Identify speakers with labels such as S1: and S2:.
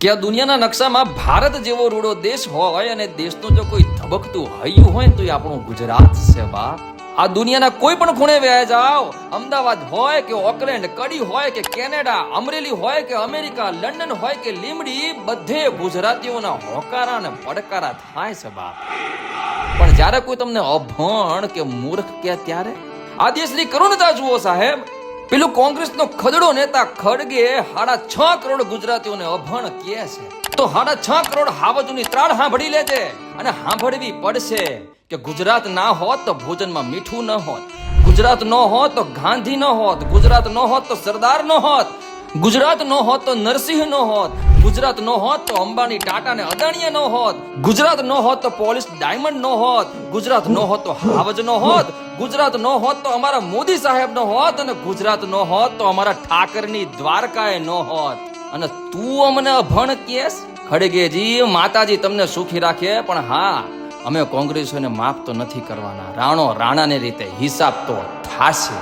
S1: કે આ દુનિયાના નકશામાં ભારત જેવો રૂડો દેશ હોય અને દેશનું જો કોઈ ધબકતું હૈયું હોય તો એ આપણું ગુજરાત છે બાપ. આ દુનિયાના કોઈ પણ ખૂણે વયા જાઓ, અમદાવાદ હોય કે ઓકલેન્ડ, કડી હોય કે કેનેડા, અમરેલી હોય કે અમેરિકા, લંડન હોય કે લીમડી, બધે ગુજરાતીઓના હોકારા અને પડકારા થાય છે બાપ. પણ જ્યારે કોઈ તમને અભણ કે મૂર્ખ કહે ત્યારે આ દેશની કરુણતા જુઓ સાહેબ. પેલું કોંગ્રેસનો ખદડો નેતા ખડગે 6.5 કરોડ ગુજરાતીઓને અભણ કહે છે, તો 6.5 કરોડ હાવજની ત્રાળ સાંભળી લેજે અને સાંભળવી પડશે કે ગુજરાત ના હોત તો ભોજનમાં મીઠું ન હોત, ગુજરાત ન હોત તો ગાંધી ન હોત, ગુજરાત ન હોત તો સરદાર ન હોત, ગુજરાત ન હોત તો નરસિંહ ન હોત, ગુજરાત ન હોત તો અંબાણી, ટાટા ને અદાણીયા ન હોત, ગુજરાત ન હોત તો પોલિશ ડાયમંડ ન હોત, ગુજરાત ન હોત તો હાવજ ન હોત, ગુજરાત ન હોત તો અમારા મોદી સાહેબ ન હોત, અને ગુજરાત ન હોત તો અમારા ઠાકરની દ્વારકાએ ન હોત. અને તું અમને અભણ કેસ? ખડગેજી, માતાજી તમને સુખી રાખે, પણ હા, અમે કોંગ્રેસોને માફ તો નથી કરવાના. રાણો રાણાની રીતે હિસાબ તો થાશે.